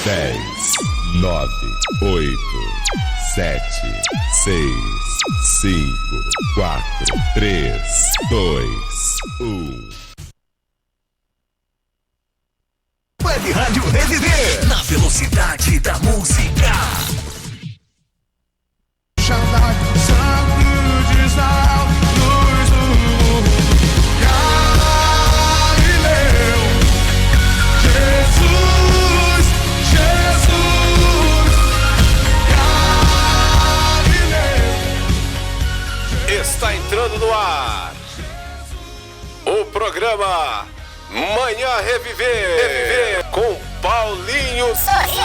10, 9, 8, 7, 6, 5, 4, 3, 2, 1. Web Rádio Reviver, na velocidade da música. Está entrando no ar o programa Manhã Reviver com Paulinho Sorriso.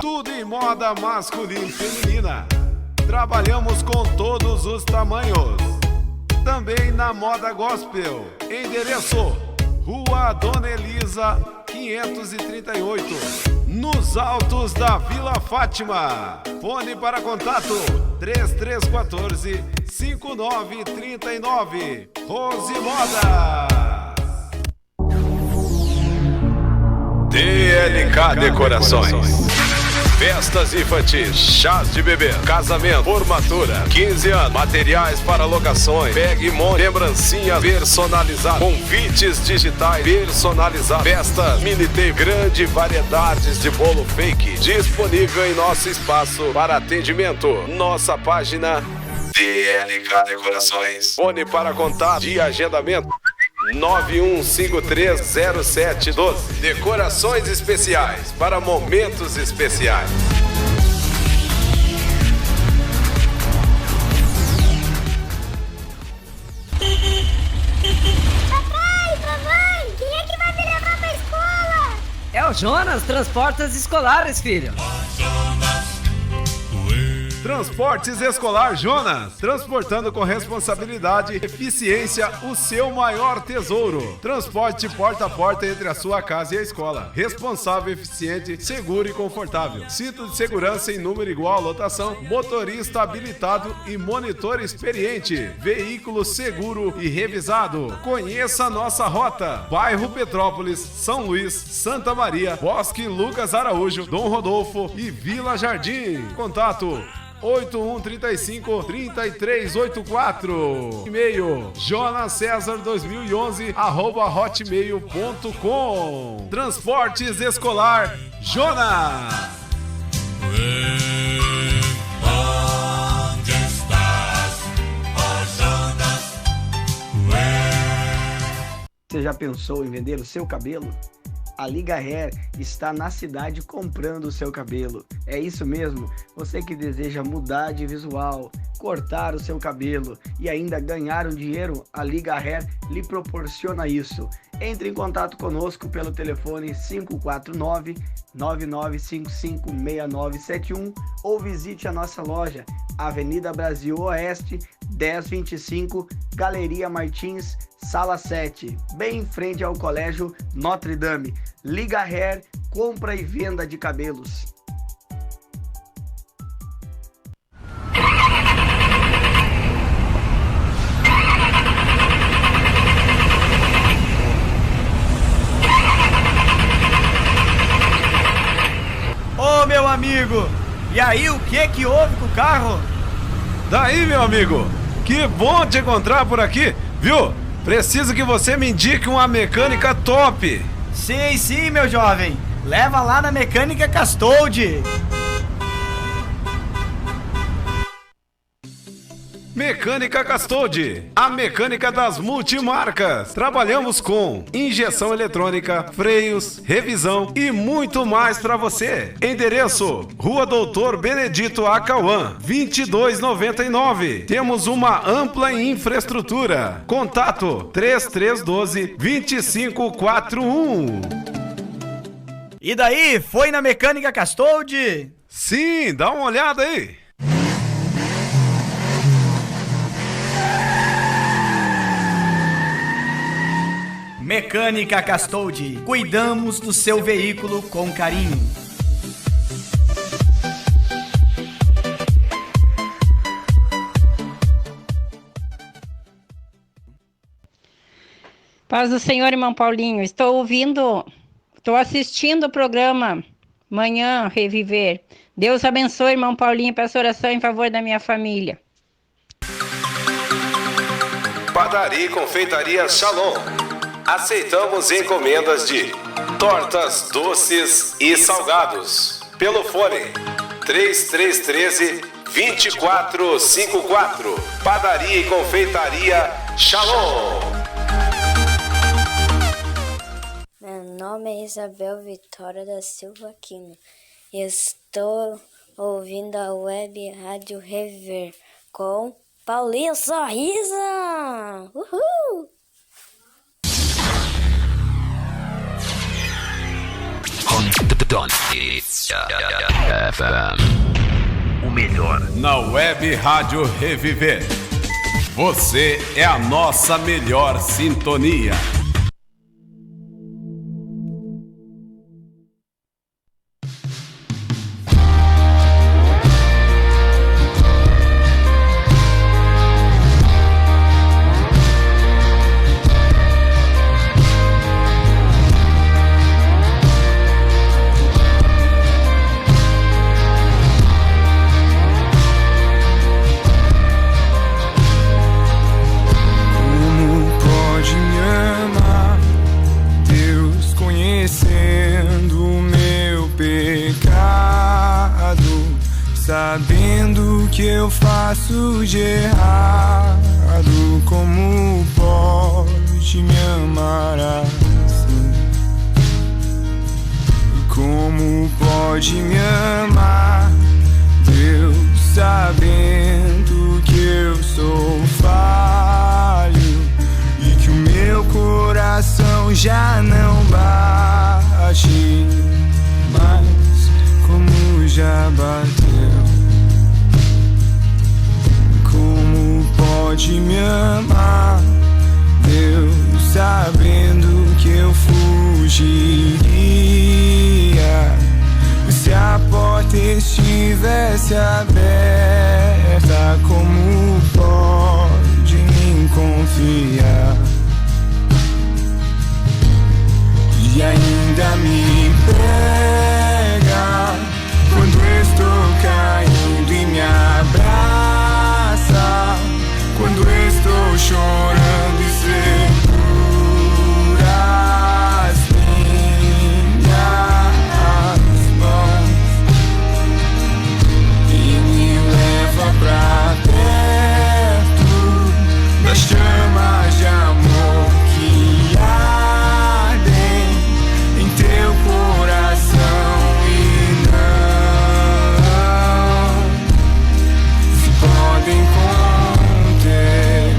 Tudo em moda masculina e feminina. Trabalhamos com todos os tamanhos. Também na moda gospel. Endereço: Rua Dona Elisa, 538, nos altos da Vila Fátima. Fone para contato: 3314-5939. Rose Moda. DLK Decorações. Festas infantis, chás de bebê, casamento, formatura, 15 anos, materiais para locações, bag monte, lembrancinha personalizada, convites digitais personalizados, festas, mini tape, grande variedades de bolo fake, disponível em nosso espaço para atendimento. Nossa página DLK Decorações. Fone para contato e agendamento: 91530712. Decorações especiais para momentos especiais. Papai, quem é que vai me levar pra escola? É o Jonas Transportes Escolares, filho. Transportes Escolar Jonas, transportando com responsabilidade e eficiência o seu maior tesouro. Transporte porta a porta entre a sua casa e a escola. Responsável, eficiente, seguro e confortável. Cinto de segurança em número igual à lotação. Motorista habilitado e monitor experiente. Veículo seguro e revisado. Conheça a nossa rota: bairro Petrópolis, São Luís, Santa Maria, Bosque Lucas Araújo, Dom Rodolfo e Vila Jardim. Contato: 8135-3384. E-mail: jonascesar2011@hotmail.com. Transportes Escolar Jonas. Onde estás, ó Jonas? Você já pensou em vender o seu cabelo? A Liga Hair está na cidade comprando o seu cabelo. É isso mesmo? Você que deseja mudar de visual, cortar o seu cabelo e ainda ganhar um dinheiro, a Liga Hair lhe proporciona isso. Entre em contato conosco pelo telefone 549-9955-6971 ou visite a nossa loja, Avenida Brasil Oeste, 1025, Galeria Martins, Sala 7, bem em frente ao Colégio Notre Dame. Liga Hair, compra e venda de cabelos. Ô meu amigo, e aí o que houve com o carro? Daí, meu amigo, que bom te encontrar por aqui, viu? Preciso que você me indique uma mecânica top. Sim, meu jovem. Leva lá na Mecânica Castoldi. Mecânica Castoldi, a mecânica das multimarcas. Trabalhamos com injeção eletrônica, freios, revisão e muito mais para você. Endereço: Rua Doutor Benedito Acauã, 2299. Temos uma ampla infraestrutura. Contato: 3312-2541. E daí, foi na Mecânica Castoldi? Sim, dá uma olhada aí. Mecânica Castoldi. Cuidamos do seu veículo com carinho. Paz do Senhor, irmão Paulinho. Estou assistindo o programa Manhã Reviver. Deus abençoe, irmão Paulinho, peço oração em favor da minha família. Padaria e Confeitaria Shalom. Aceitamos encomendas de tortas, doces e salgados. Pelo fone 3313-2454. Padaria e Confeitaria Shalom. Meu nome é Isabel Vitória da Silva Aquino. Estou ouvindo a web Rádio Rever com Paulinho Sorriso. Uhul! O melhor na web Rádio Reviver. Você é a nossa melhor sintonia. Sabendo que eu faço de errado, como pode me amar assim? Como pode me amar, Deus, sabendo que eu sou falho e que o meu coração já não bate mais como já bateu. Como pode me amar, Deus, sabendo que eu fugiria se a porta estivesse aberta? Como pode me confiar e ainda me pega quando estou caindo e me abraça, quando estou chorando e segura as minhas mãos e me leva pra perto das chamas de amor que ardem em teu coração. Podem conter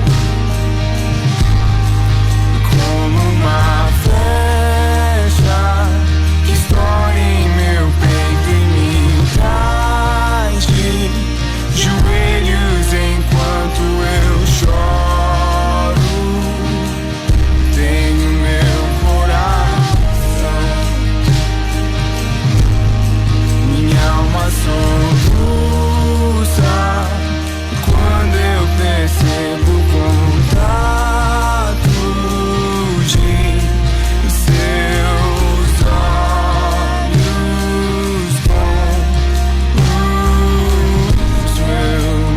como uma flecha que estoura em meu peito e me traz de joelhos enquanto eu choro. Tenho meu coração, minha alma soluça quando eu percebo o contato de seus olhos com os meus.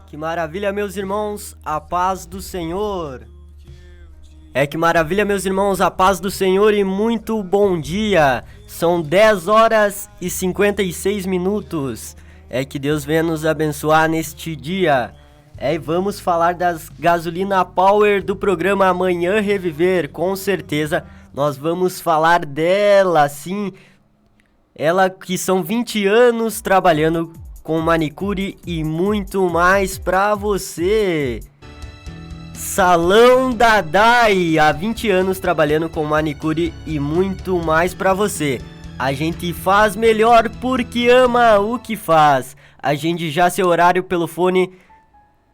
Que maravilha, meus irmãos, a paz do Senhor. Que maravilha, meus irmãos, a paz do Senhor e muito bom dia. São 10 horas e 56 minutos. Que Deus venha nos abençoar neste dia. E vamos falar das gasolina power do programa Amanhã Reviver. Com certeza nós vamos falar dela, sim. Ela que são 20 anos trabalhando com manicure e muito mais pra você. Salão Dadai, há 20 anos trabalhando com manicure e muito mais pra você. A gente faz melhor porque ama o que faz. Agende já seu horário pelo fone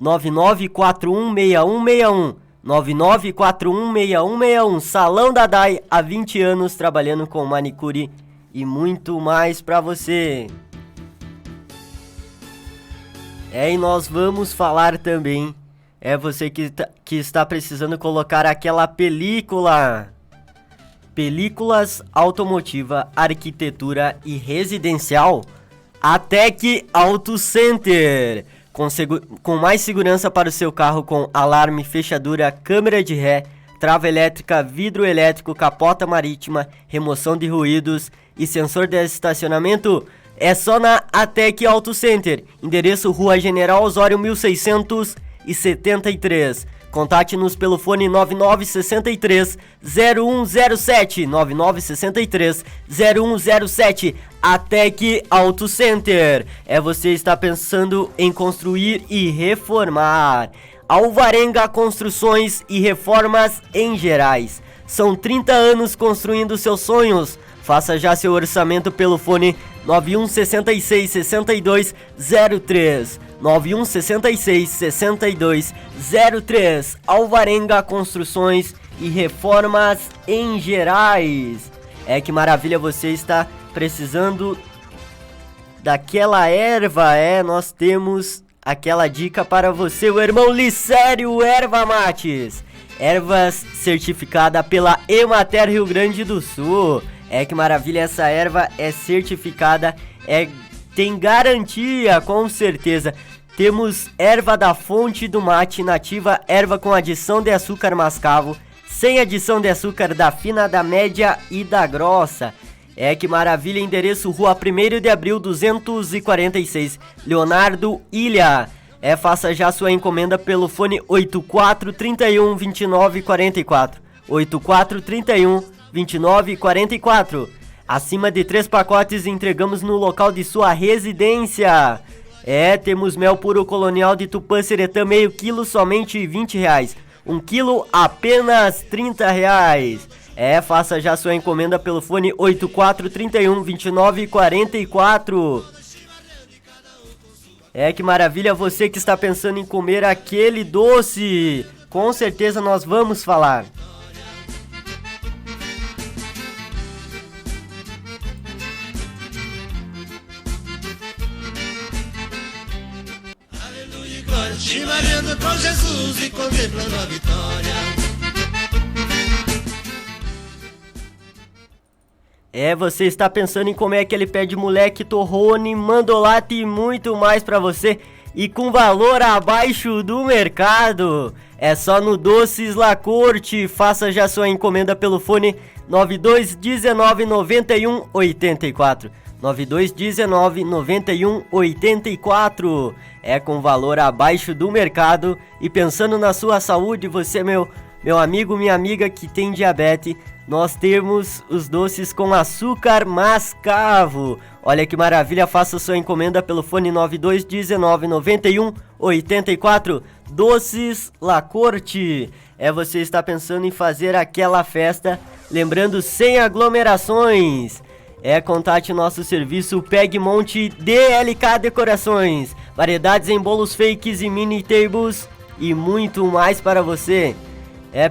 99416161. 99416161. Salão Dadai, há 20 anos trabalhando com manicure e muito mais pra você. E nós vamos falar também, você que está precisando colocar aquela películas automotiva, arquitetura e residencial, Atec Auto Center, com mais segurança para o seu carro, com alarme, fechadura, câmera de ré, trava elétrica, vidro elétrico, capota marítima, remoção de ruídos e sensor de estacionamento. É só na Atec Auto Center, endereço Rua General Osório 1673. Contate-nos pelo fone 9963-0107, 9963-0107, Atec Auto Center. Você está pensando em construir e reformar. Alvarenga Construções e Reformas em Gerais. São 30 anos construindo seus sonhos. Faça já seu orçamento pelo fone 9166-6203. 9166-6203. Alvarenga Construções e Reformas em Gerais. Que maravilha, você está precisando daquela erva. Nós temos aquela dica para você, o irmão Licério Erva Mates. Ervas certificada pela Emater Rio Grande do Sul. Que maravilha, essa erva é certificada, tem garantia, com certeza. Temos erva da fonte do mate nativa, erva com adição de açúcar mascavo, sem adição de açúcar, da fina, da média e da grossa. Que maravilha, endereço Rua 1º de Abril 246, Leonardo Ilha. Faça já sua encomenda pelo fone 8431-2944, 8431-2944. Acima de 3 pacotes entregamos no local de sua residência. Temos mel puro colonial de Tupã Seretã, meio quilo, somente R$20. 1 quilo, apenas R$30. Faça já sua encomenda pelo fone 8431-2944. Que maravilha, você que está pensando em comer aquele doce, com certeza nós vamos falar. Chimarrando com Jesus e contemplando a vitória. Você está pensando em comer aquele pé de moleque, torrone, mandolate e muito mais pra você, e com valor abaixo do mercado. Só no Doces La Corte. Faça já sua encomenda pelo fone 9219-9184. 9219-9184. Com valor abaixo do mercado. E pensando na sua saúde, você, meu amigo, minha amiga que tem diabetes, nós temos os doces com açúcar mascavo. Olha que maravilha, faça sua encomenda pelo fone 9219-9184. Doces La Corte. Você está pensando em fazer aquela festa, lembrando, sem aglomerações. Contate nosso serviço Pegmonte DLK Decorações. Variedades em bolos fakes e mini tables e muito mais para você.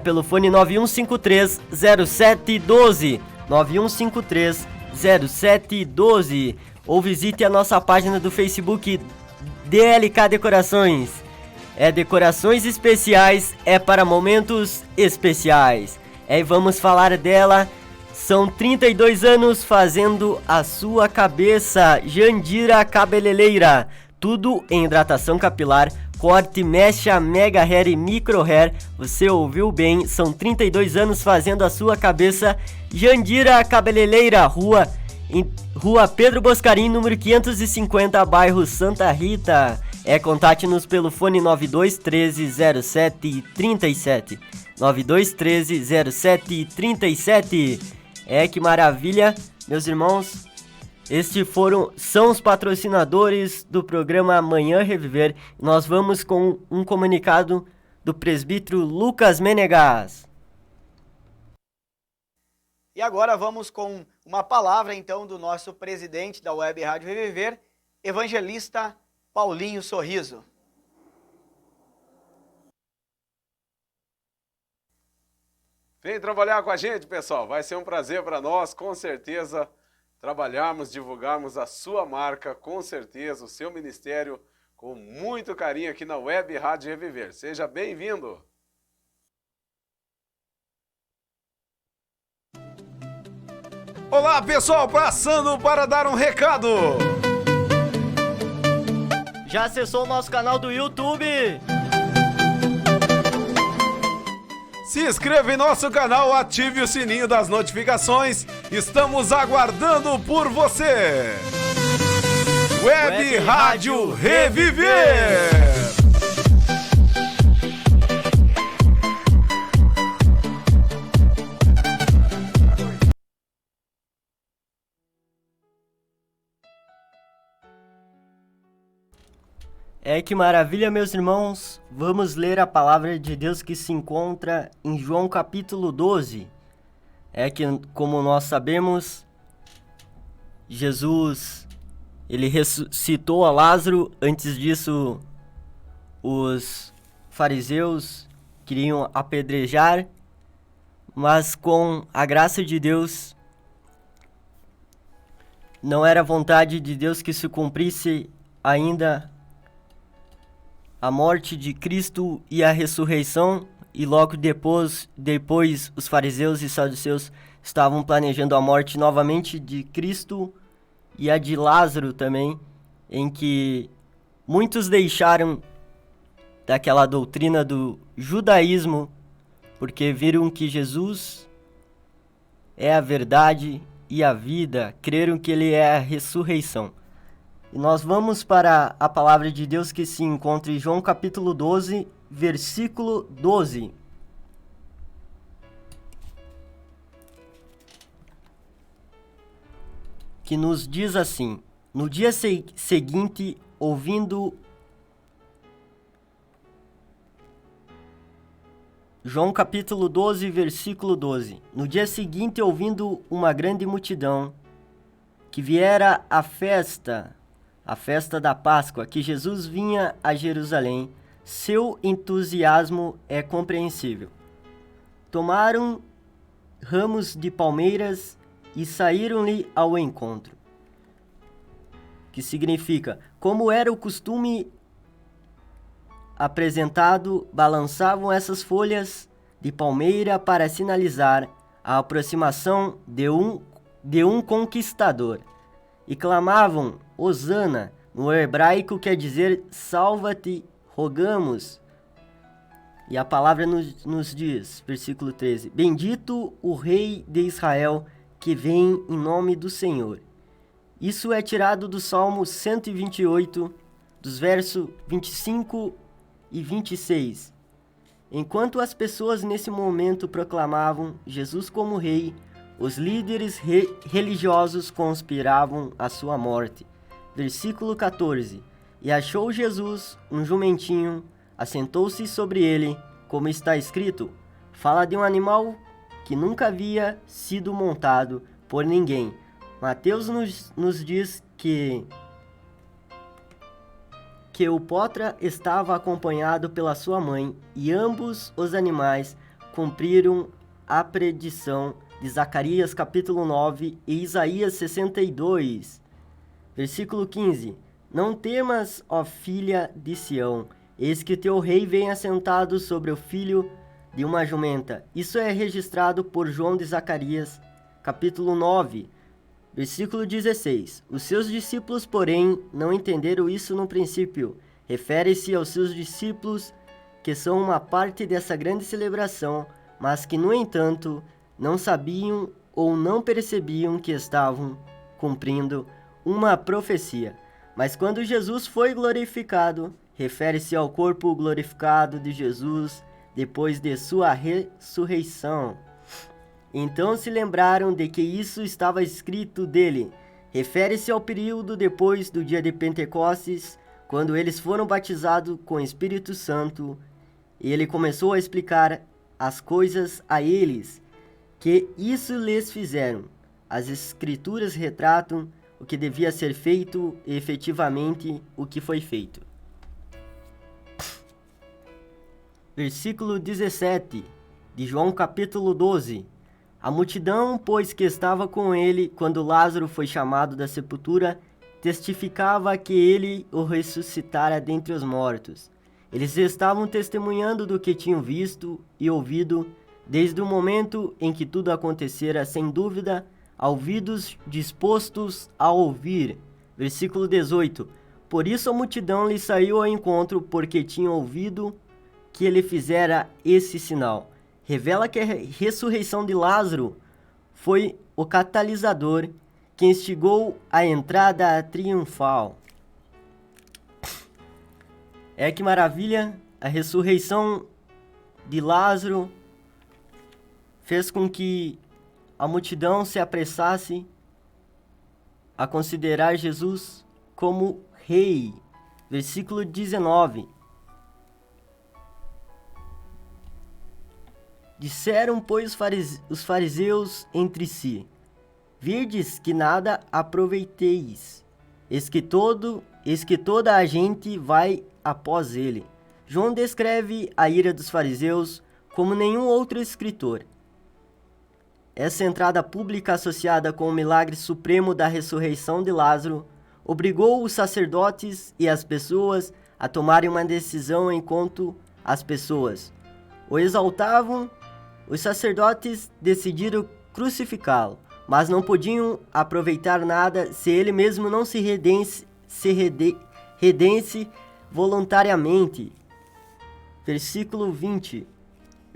Pelo fone 9153-0712. 9153-0712. Ou visite a nossa página do Facebook DLK Decorações. Decorações especiais, para momentos especiais. E vamos falar dela. São 32 anos fazendo a sua cabeça. Jandira Cabeleireira. Tudo em hidratação capilar, corte, mecha, mega hair e micro hair. Você ouviu bem, são 32 anos fazendo a sua cabeça. Jandira Cabeleireira, Rua Pedro Boscarim, número 550, bairro Santa Rita. Contate-nos pelo fone 9213-0737. 9213-0737. Que maravilha, meus irmãos. Estes são os patrocinadores do programa Manhã Reviver. Nós vamos com um comunicado do presbítero Lucas Menegas. E agora vamos com uma palavra então do nosso presidente da Web Rádio Reviver, evangelista Paulinho Sorriso. Vem trabalhar com a gente, pessoal. Vai ser um prazer para nós, com certeza, trabalharmos, divulgarmos a sua marca, com certeza, o seu ministério, com muito carinho aqui na Web Rádio Reviver. Seja bem-vindo! Olá, pessoal, passando para dar um recado. Já acessou o nosso canal do YouTube? Se inscreva em nosso canal, ative o sininho das notificações. Estamos aguardando por você. Web Rádio Reviver. Que maravilha, meus irmãos! Vamos ler a palavra de Deus que se encontra em João capítulo 12. Que, como nós sabemos, Jesus, ele ressuscitou a Lázaro. Antes disso, os fariseus queriam apedrejar, mas com a graça de Deus, não era vontade de Deus que se cumprisse ainda a morte de Cristo e a ressurreição, e logo depois os fariseus e saduceus estavam planejando a morte novamente de Cristo e a de Lázaro também, em que muitos deixaram daquela doutrina do judaísmo, porque viram que Jesus é a verdade e a vida, creram que ele é a ressurreição. E nós vamos para a palavra de Deus que se encontra em João capítulo 12, versículo 12. Que nos diz assim: no dia seguinte, ouvindo... João capítulo 12, versículo 12. No dia seguinte, ouvindo uma grande multidão, que viera a festa da Páscoa, que Jesus vinha a Jerusalém, seu entusiasmo é compreensível. Tomaram ramos de palmeiras e saíram-lhe ao encontro. Que significa, como era o costume apresentado, balançavam essas folhas de palmeira para sinalizar a aproximação de um conquistador. E clamavam, Hosana, no hebraico quer dizer, salva-te, rogamos. E a palavra nos diz, versículo 13, bendito o rei de Israel, que vem em nome do Senhor. Isso é tirado do Salmo 128, dos versos 25 e 26. Enquanto as pessoas nesse momento proclamavam Jesus como rei, os líderes religiosos conspiravam a sua morte. Versículo 14. E achou Jesus um jumentinho, assentou-se sobre ele, como está escrito, fala de um animal que nunca havia sido montado por ninguém. Mateus nos diz que o potra estava acompanhado pela sua mãe, e ambos os animais cumpriram a predição de Zacarias capítulo 9 e Isaías 62. Versículo 15. Não temas, ó filha de Sião, eis que teu rei vem assentado sobre o filho de uma jumenta. Isso é registrado por João de Zacarias, capítulo 9, versículo 16. Os seus discípulos, porém, não entenderam isso no princípio. Refere-se aos seus discípulos, que são uma parte dessa grande celebração, mas que, no entanto, não sabiam ou não percebiam que estavam cumprindo uma profecia. Mas quando Jesus foi glorificado, refere-se ao corpo glorificado de Jesus depois de sua ressurreição. Então se lembraram de que isso estava escrito dele. Refere-se ao período depois do dia de Pentecostes, quando eles foram batizados com o Espírito Santo. E ele começou a explicar as coisas a eles, que isso lhes fizeram. As escrituras retratam o que devia ser feito e efetivamente o que foi feito. Versículo 17 de João capítulo 12. A multidão, pois, que estava com ele quando Lázaro foi chamado da sepultura, testificava que ele o ressuscitara dentre os mortos. Eles estavam testemunhando do que tinham visto e ouvido, desde o momento em que tudo acontecera, sem dúvida, ouvidos dispostos a ouvir. Versículo 18. Por isso a multidão lhe saiu ao encontro, porque tinham ouvido que ele fizera esse sinal. Revela que a ressurreição de Lázaro foi o catalisador que instigou a entrada triunfal. É que maravilha, a ressurreição de Lázaro fez com que a multidão se apressasse a considerar Jesus como rei. Versículo 19. Disseram, pois, os fariseus entre si: virdes que nada aproveiteis, eis que toda a gente vai após ele. João descreve a ira dos fariseus como nenhum outro escritor. Essa entrada pública associada com o milagre supremo da ressurreição de Lázaro obrigou os sacerdotes e as pessoas a tomarem uma decisão enquanto as pessoas o exaltavam. Os sacerdotes decidiram crucificá-lo, mas não podiam aproveitar nada se ele mesmo não se redesse voluntariamente. Versículo 20,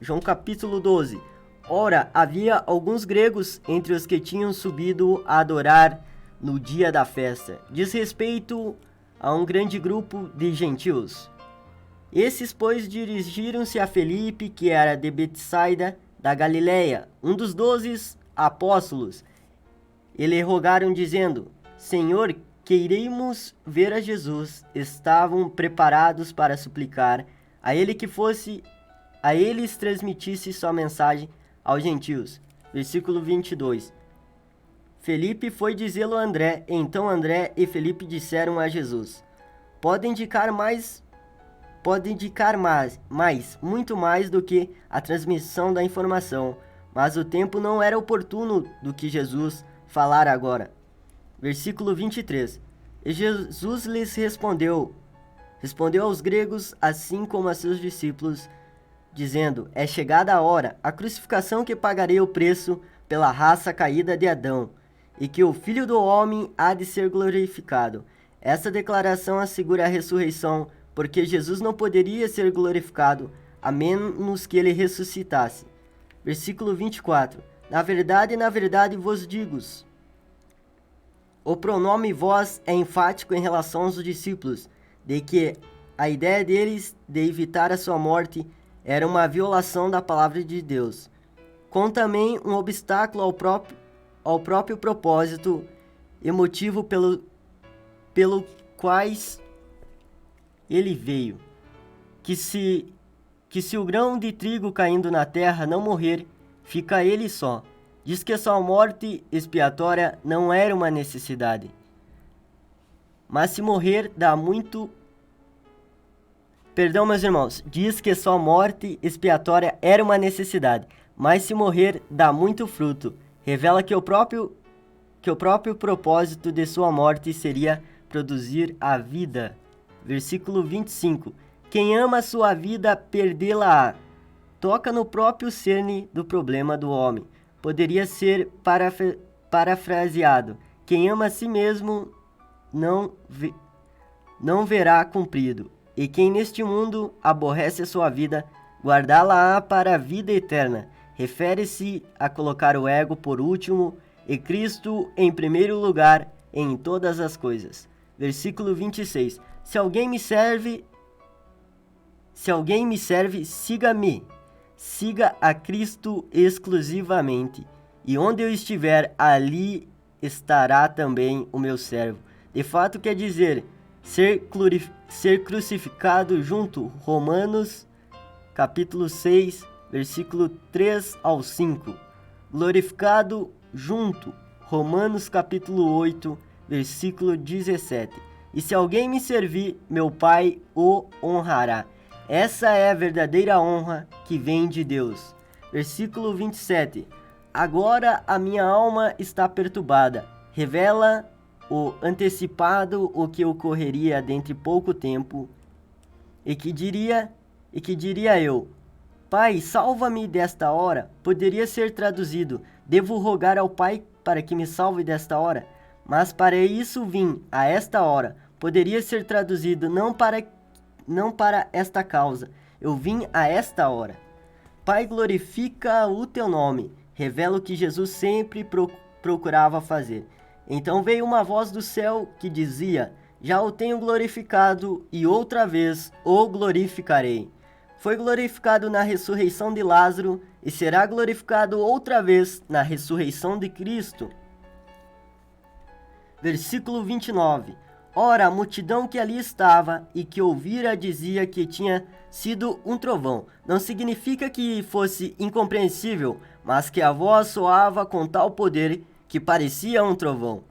João capítulo 12. Ora, havia alguns gregos entre os que tinham subido a adorar no dia da festa, diz respeito a um grande grupo de gentios. Esses, pois, dirigiram-se a Felipe, que era de Betsaida, da Galileia, um dos 12 apóstolos. E lhe rogaram, dizendo: Senhor, queiremos ver a Jesus. Estavam preparados para suplicar a ele que a eles transmitisse sua mensagem aos gentios. Versículo 22. Felipe foi dizê-lo a André. Então André e Felipe disseram a Jesus: Pode indicar mais, muito mais do que a transmissão da informação, mas o tempo não era oportuno do que Jesus falara agora. Versículo 23. E Jesus lhes respondeu aos gregos, assim como a seus discípulos, dizendo: É chegada a hora, a crucificação que pagarei o preço pela raça caída de Adão, e que o Filho do Homem há de ser glorificado. Essa declaração assegura a ressurreição, porque Jesus não poderia ser glorificado a menos que ele ressuscitasse. Versículo 24. Na verdade vos digo. O pronome vós é enfático em relação aos discípulos, de que a ideia deles de evitar a sua morte era uma violação da palavra de Deus, com também um obstáculo ao próprio propósito e motivo pelo quais ele veio, que se o grão de trigo caindo na terra não morrer, fica ele só. Diz que sua morte expiatória não era uma necessidade, mas se morrer dá muito... Perdão, meus irmãos, diz que sua morte expiatória era uma necessidade, mas se morrer dá muito fruto. Revela que o próprio propósito de sua morte seria produzir a vida. Versículo 25. Quem ama sua vida, perdê-la-á. Toca no próprio cerne do problema do homem. Poderia ser parafraseado: quem ama a si mesmo não verá cumprido. E quem neste mundo aborrece a sua vida, guardá-la-á para a vida eterna. Refere-se a colocar o ego por último e Cristo em primeiro lugar em todas as coisas. Versículo 26. Se alguém me serve, siga-me. Siga a Cristo exclusivamente. E onde eu estiver, ali estará também o meu servo. De fato, quer dizer, ser crucificado junto. Romanos capítulo 6, versículo 3 ao 5. Glorificado junto, Romanos capítulo 8, versículo 17. E se alguém me servir, meu Pai o honrará. Essa é a verdadeira honra que vem de Deus. Versículo 27. Agora a minha alma está perturbada. Revela o antecipado o que ocorreria dentro de pouco tempo. E que diria eu: Pai, salva-me desta hora. Poderia ser traduzido: devo rogar ao Pai para que me salve desta hora. Mas para isso vim a esta hora. Poderia ser traduzido: não para esta causa. Eu vim a esta hora. Pai, glorifica o teu nome. Revela o que Jesus sempre procurava fazer. Então veio uma voz do céu que dizia: já o tenho glorificado e outra vez o glorificarei. Foi glorificado na ressurreição de Lázaro e será glorificado outra vez na ressurreição de Cristo. Versículo 29. Ora, a multidão que ali estava e que ouvira dizia que tinha sido um trovão. Não significa que fosse incompreensível, mas que a voz soava com tal poder que parecia um trovão.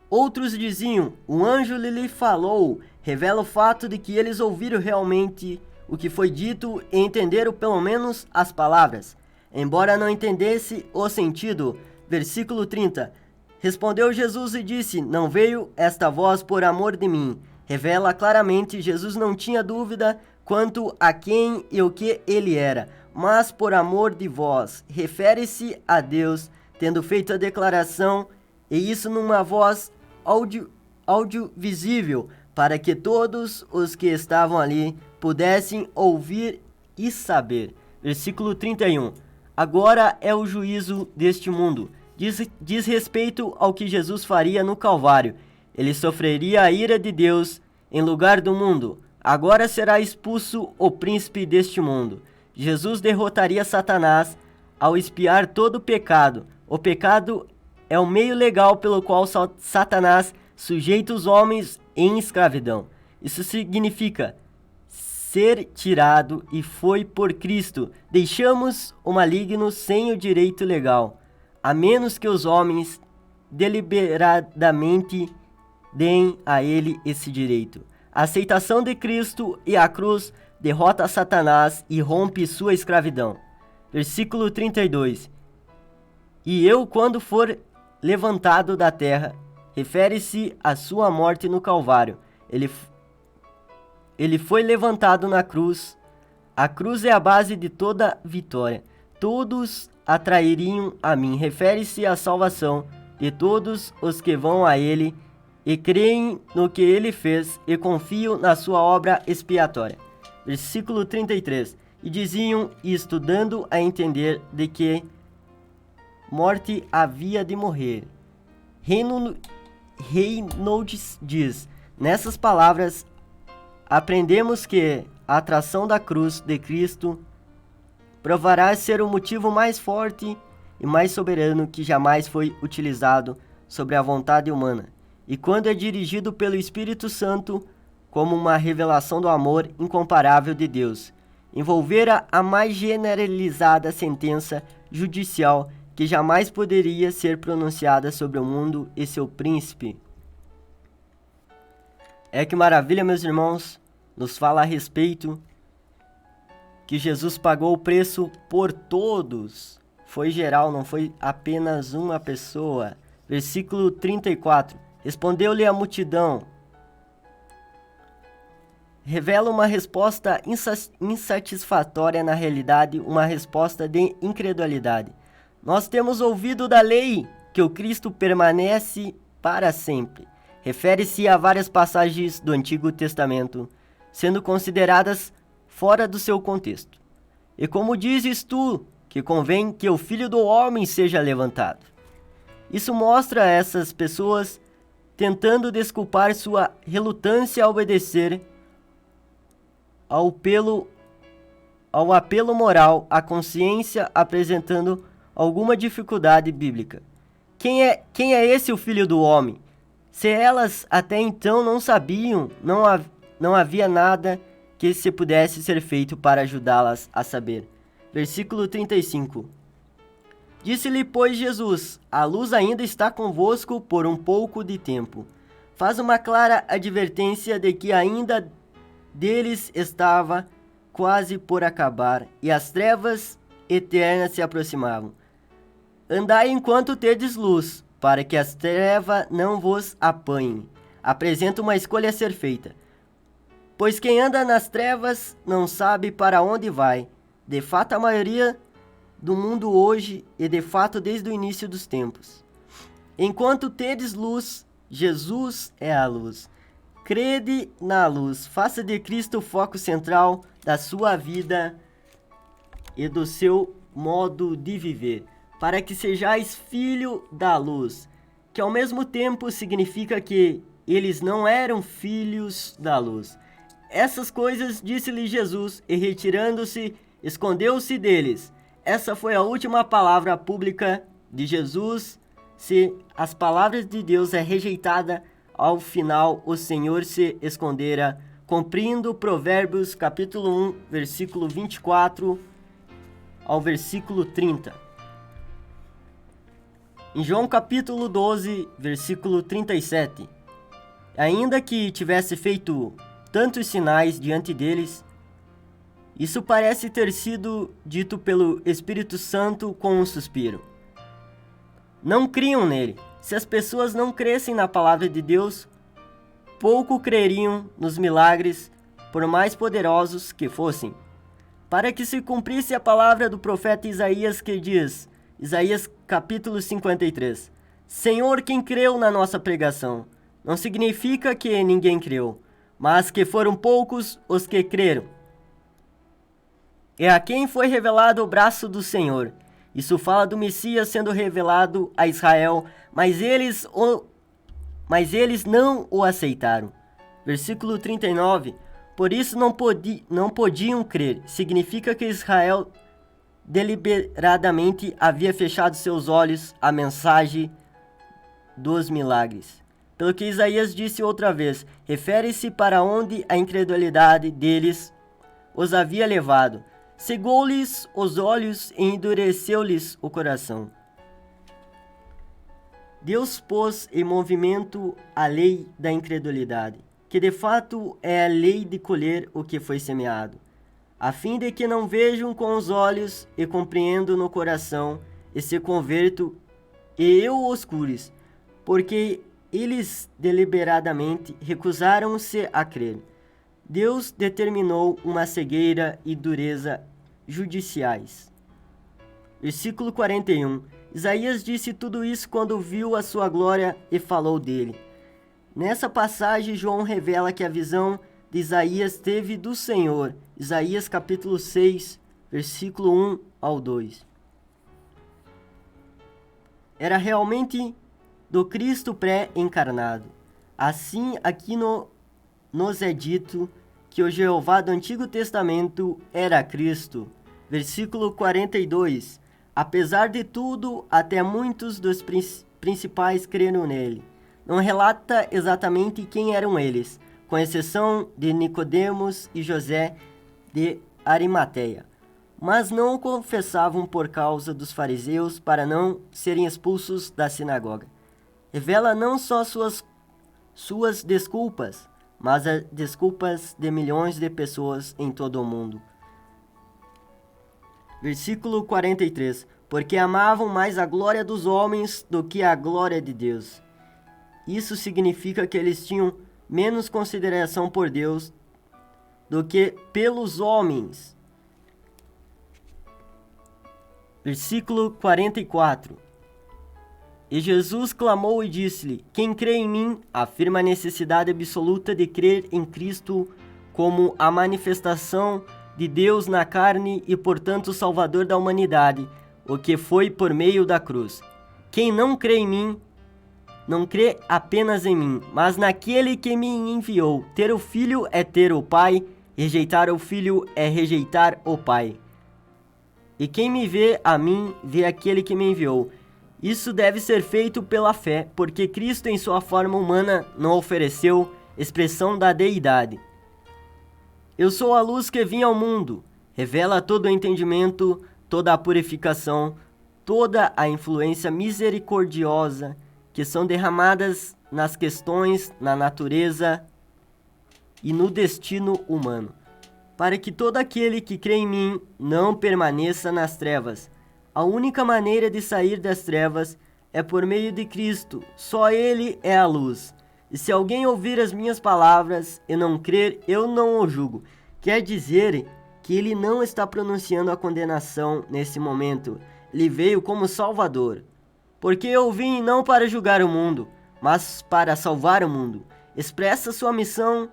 Outros diziam: um anjo lhe falou. Revela o fato de que eles ouviram realmente o que foi dito e entenderam pelo menos as palavras, embora não entendesse o sentido. Versículo 30. Respondeu Jesus e disse: não veio esta voz por amor de mim. Revela claramente, Jesus não tinha dúvida quanto a quem e o que ele era, mas por amor de vós. Refere-se a Deus, tendo feito a declaração, e isso numa voz audiovisível, para que todos os que estavam ali pudessem ouvir e saber. Versículo 31. Agora é o juízo deste mundo. Diz respeito ao que Jesus faria no Calvário. Ele sofreria a ira de Deus em lugar do mundo. Agora será expulso o príncipe deste mundo. Jesus derrotaria Satanás ao expiar todo o pecado. O pecado é o meio legal pelo qual Satanás sujeita os homens em escravidão. Isso significa ser tirado, e foi por Cristo. Deixamos o maligno sem o direito legal, a menos que os homens deliberadamente deem a ele esse direito. A aceitação de Cristo e a cruz derrota Satanás e rompe sua escravidão. Versículo 32. E eu, quando for levantado da terra, refere-se à sua morte no Calvário. Ele foi levantado na cruz. A cruz é a base de toda vitória. Todos atrairiam a mim. Refere-se à salvação de todos os que vão a ele e creem no que ele fez e confiam na sua obra expiatória. Versículo 33. E diziam isto, dando a entender de que morte havia de morrer. Reynolds diz: nessas palavras aprendemos que a atração da cruz de Cristo provará ser o motivo mais forte e mais soberano que jamais foi utilizado sobre a vontade humana, e quando é dirigido pelo Espírito Santo como uma revelação do amor incomparável de Deus, envolvera a mais generalizada sentença judicial que jamais poderia ser pronunciada sobre o mundo e seu príncipe. É que maravilha, meus irmãos, nos fala a respeito que Jesus pagou o preço por todos. Foi geral, não foi apenas uma pessoa. Versículo 34. Respondeu-lhe a multidão. Revela uma resposta insatisfatória, na realidade, uma resposta de incredulidade. Nós temos ouvido da lei que o Cristo permanece para sempre. Refere-se a várias passagens do Antigo Testamento, sendo consideradas fora do seu contexto. E como dizes tu, que convém que o Filho do Homem seja levantado? Isso mostra a essas pessoas tentando desculpar sua relutância a obedecer ao apelo moral à consciência, apresentando alguma dificuldade bíblica. Quem é esse o Filho do Homem? Se elas até então não sabiam, não havia nada que se pudesse ser feito para ajudá-las a saber. Versículo 35. Disse-lhe, pois, Jesus: a luz ainda está convosco por um pouco de tempo. Faz uma clara advertência de que ainda deles estava quase por acabar, e as trevas eternas se aproximavam. Andai enquanto tedes luz, para que as trevas não vos apanhem. Apresenta uma escolha a ser feita. Pois quem anda nas trevas não sabe para onde vai. De fato, a maioria do mundo hoje, e de fato desde o início dos tempos. Enquanto tedes luz, Jesus é a luz. Crede na luz, faça de Cristo o foco central da sua vida e do seu modo de viver, para que sejais filho da luz, que ao mesmo tempo significa que eles não eram filhos da luz. Essas coisas disse-lhe Jesus, e retirando-se, escondeu-se deles. Essa foi a última palavra pública de Jesus. Se as palavras de Deus é rejeitada, ao final o Senhor se escondera, cumprindo Provérbios capítulo 1, versículo 24 ao versículo 30. Em João capítulo 12, versículo 37. Ainda que tivesse feito tantos sinais diante deles, isso parece ter sido dito pelo Espírito Santo com um suspiro. Não criam nele. Se as pessoas não crescem na palavra de Deus, pouco creriam nos milagres, por mais poderosos que fossem. Para que se cumprisse a palavra do profeta Isaías, que diz, Isaías capítulo 53, Senhor, quem creu na nossa pregação? Não significa que ninguém creu, mas que foram poucos os que creram. É a quem foi revelado o braço do Senhor. Isso fala do Messias sendo revelado a Israel, mas eles não o aceitaram. Versículo 39. Por isso não podiam crer. Significa que Israel deliberadamente havia fechado seus olhos à mensagem dos milagres. Pelo que Isaías disse outra vez, refere-se para onde a incredulidade deles os havia levado. Cegou-lhes os olhos e endureceu-lhes o coração. Deus pôs em movimento a lei da incredulidade, que de fato é a lei de colher o que foi semeado, a fim de que não vejam com os olhos e compreendam no coração e se convertam e eu os cures, porque eles deliberadamente recusaram-se a crer. Deus determinou uma cegueira e dureza judiciais. Versículo 41. Isaías disse tudo isso quando viu a sua glória e falou dele. Nessa passagem, João revela que a visão de Isaías teve do Senhor. Isaías capítulo 6, versículo 1 ao 2. Era realmente do Cristo pré-encarnado. Assim, aqui nos é dito que o Jeová do Antigo Testamento era Cristo. Versículo 42. Apesar de tudo, até muitos dos principais creram nele. Não relata exatamente quem eram eles, com exceção de Nicodemos e José de Arimateia. Mas não o confessavam por causa dos fariseus para não serem expulsos da sinagoga. Revela não só suas desculpas, mas as desculpas de milhões de pessoas em todo o mundo. Versículo 43. Porque amavam mais a glória dos homens do que a glória de Deus. Isso significa que eles tinham menos consideração por Deus do que pelos homens. Versículo 44. E Jesus clamou e disse-lhe: quem crê em mim afirma a necessidade absoluta de crer em Cristo como a manifestação de Deus na carne e, portanto, o Salvador da humanidade, o que foi por meio da cruz. Quem não crê em mim, não crê apenas em mim, mas naquele que me enviou. Ter o Filho é ter o Pai, rejeitar o Filho é rejeitar o Pai. E quem me vê a mim, vê aquele que me enviou. Isso deve ser feito pela fé, porque Cristo em sua forma humana não ofereceu expressão da deidade. Eu sou a luz que vim ao mundo. Revela todo o entendimento, toda a purificação, toda a influência misericordiosa que são derramadas nas questões, na natureza e no destino humano, para que todo aquele que crê em mim não permaneça nas trevas. A única maneira de sair das trevas é por meio de Cristo, só Ele é a luz. E se alguém ouvir as minhas palavras e não crer, eu não o julgo. Quer dizer que ele não está pronunciando a condenação nesse momento. Ele veio como Salvador. Porque eu vim não para julgar o mundo, mas para salvar o mundo. Expressa sua missão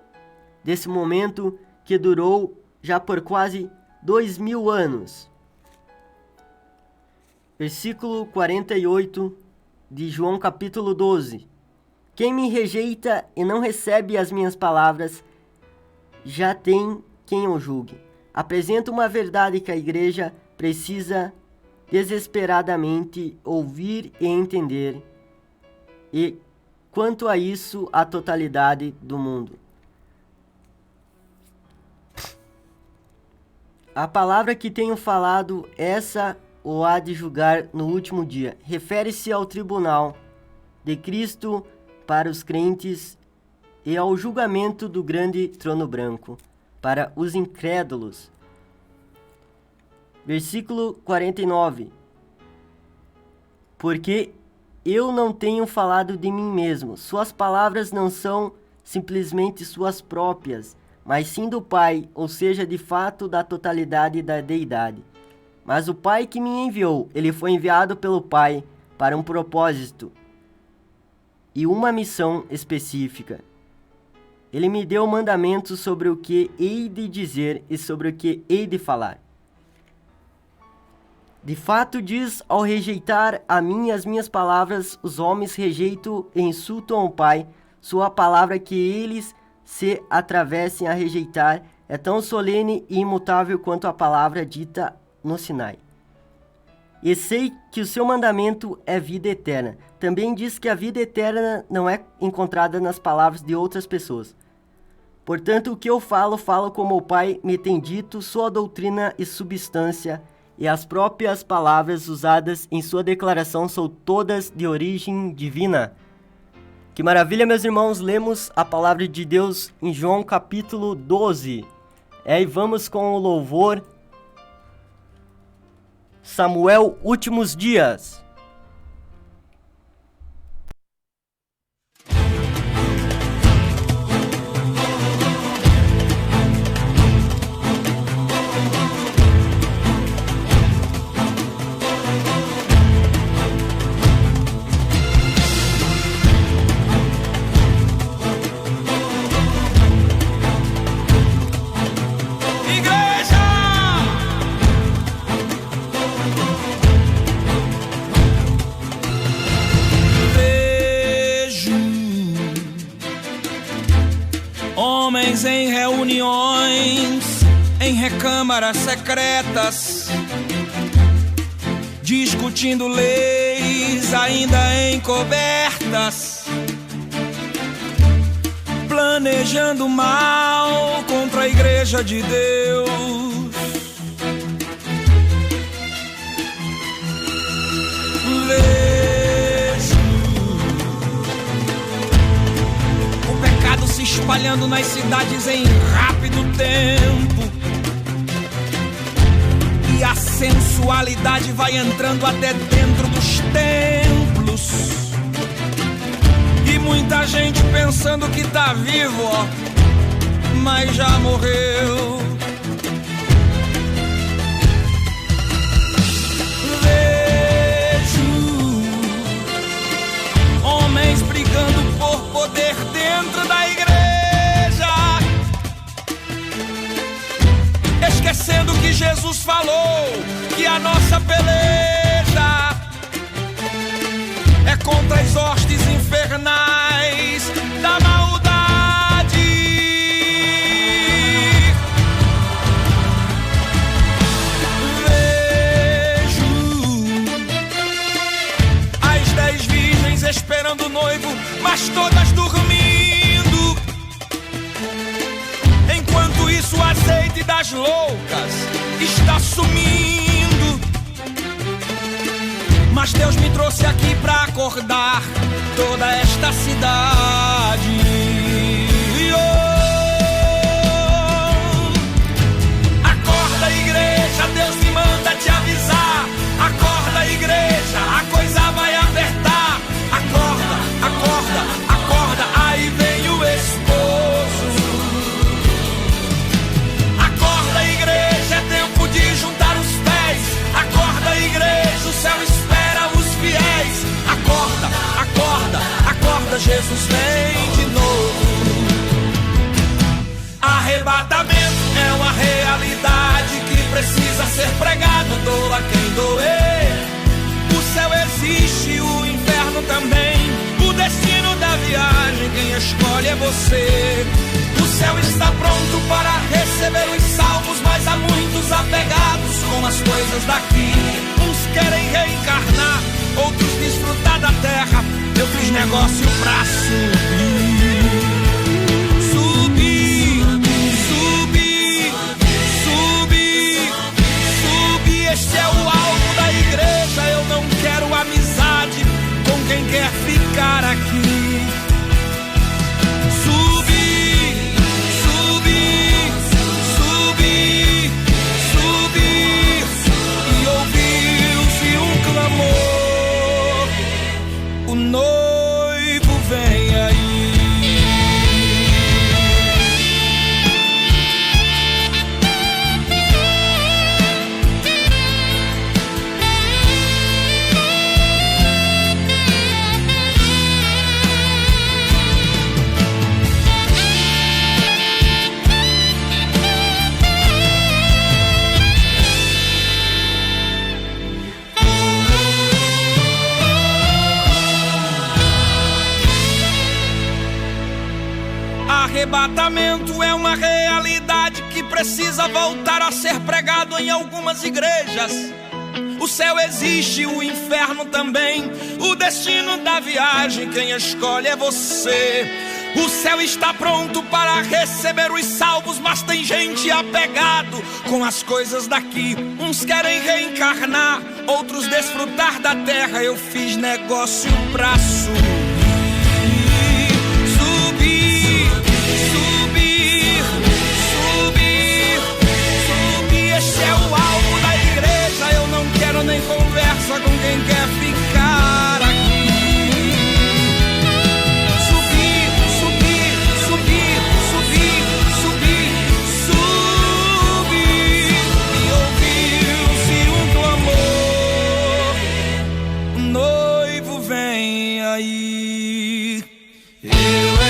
desse momento que durou já por quase 2000 anos. Versículo 48 de João capítulo 12. Quem me rejeita e não recebe as minhas palavras, já tem quem o julgue. Apresento uma verdade que a igreja precisa desesperadamente ouvir e entender, e quanto a isso, a totalidade do mundo. A palavra que tenho falado, essa o há de julgar no último dia. Refere-se ao tribunal de Cristo para os crentes e ao julgamento do grande trono branco para os incrédulos. Versículo 49. Porque eu não tenho falado de mim mesmo. Suas palavras não são simplesmente suas próprias, mas sim do Pai, ou seja, de fato da totalidade da deidade. Mas o Pai que me enviou, ele foi enviado pelo Pai para um propósito e uma missão específica. Ele me deu mandamentos sobre o que hei de dizer e sobre o que hei de falar. De fato, diz, ao rejeitar a mim e as minhas palavras, os homens rejeitam e insultam o Pai. Sua palavra que eles se atravessem a rejeitar é tão solene e imutável quanto a palavra dita no Sinai. E sei que o seu mandamento é vida eterna. Também diz que a vida eterna não é encontrada nas palavras de outras pessoas. Portanto, o que eu falo como o Pai me tem dito, sua doutrina e substância, e as próprias palavras usadas em sua declaração são todas de origem divina. Que maravilha, meus irmãos, lemos a palavra de Deus em João capítulo 12. E vamos com o louvor Samuel, Últimos Dias. Em reuniões, em recâmaras secretas, discutindo leis ainda encobertas, planejando mal contra a igreja de Deus. Se espalhando nas cidades em rápido tempo, e a sensualidade vai entrando até dentro dos templos, e muita gente pensando que tá vivo, ó, mas já morreu. Vejo homens brigando por poder dentro da igreja, esquecendo que Jesus falou que a nossa peleja é contra as hostes infernais da maldade. Vejo as 10 virgens esperando o noivo, mas todas dormindo. Enquanto isso, as vidas loucas está sumindo. Mas Deus me trouxe aqui pra acordar toda esta cidade. Acorda, igreja, Deus me manda te avisar. Acorda, igreja, a coisa vai apertar. Acorda, acorda, acorda, aí vem o esposo. Acorda, igreja, é tempo de juntar os pés. Acorda, igreja, o céu espera os fiéis. Acorda, acorda, acorda, Jesus vem de novo. Arrebatamento é uma realidade que precisa ser pregado, doa quem doer. O céu existe, o inferno também. O destino da viagem, quem escolhe é você. O céu está pronto para receber os salvos, mas há muitos apegados com as coisas daqui. Uns querem reencarnar, outros desfrutar da terra. Eu fiz negócio pra subir. Este é o alvo da igreja. Eu não quero amizade com quem quer ficar aqui. Subir, subir, subir, subir. E ouviu-se um clamor: o noivo vem aí. Arrebatamento é uma realidade que precisa voltar a ser pregado em algumas igrejas. O céu existe, o inferno também. O destino da viagem, quem escolhe é você. O céu está pronto para receber os salvos, mas tem gente apegado com as coisas daqui. Uns querem reencarnar, outros desfrutar da terra. Eu fiz negócio pra subir. Este é o alvo da igreja. Eu não quero nem conversa com quem quer ficar aqui. Subir, subir, subir, subir, subir, subir. E ouviu-se um clamor: o noivo vem aí. Eu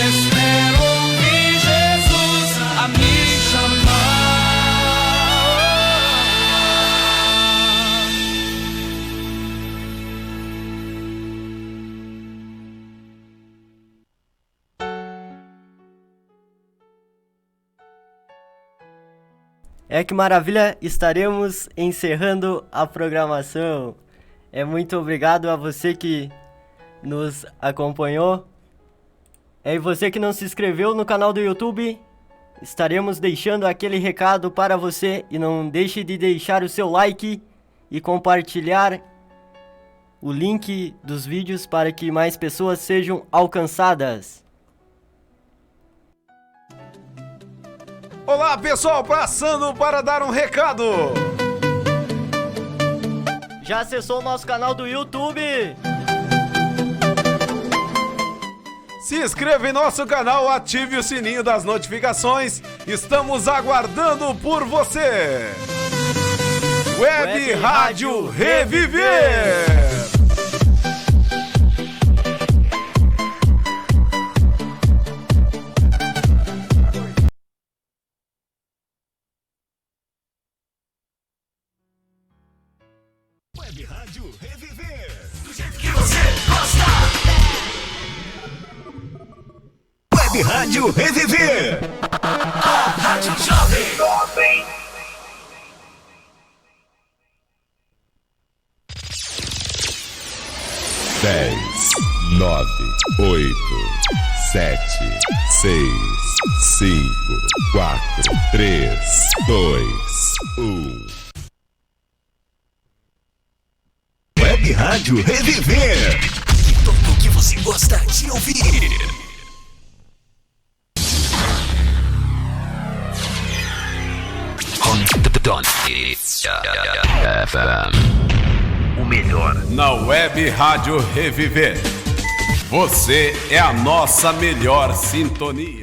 espero ouvir Jesus a me chamar. É que maravilha, estaremos encerrando a programação. Muito obrigado a você que nos acompanhou. E você que não se inscreveu no canal do YouTube, estaremos deixando aquele recado para você. E não deixe de deixar o seu like e compartilhar o link dos vídeos para que mais pessoas sejam alcançadas. Olá pessoal, passando para dar um recado. Já acessou o nosso canal do YouTube? Se inscreva em nosso canal, ative o sininho das notificações. Estamos aguardando por você. Web Rádio Reviver. Web Rádio Reviver. Do jeito que você gosta. Web Rádio Reviver. A Rádio Jovem. 10, 9, 8, 7, 6, 5, 4, 3, 2, 1. Web Rádio Reviver. Tudo o que você gosta de ouvir. O melhor. Na Web Rádio Reviver. Você é a nossa melhor sintonia.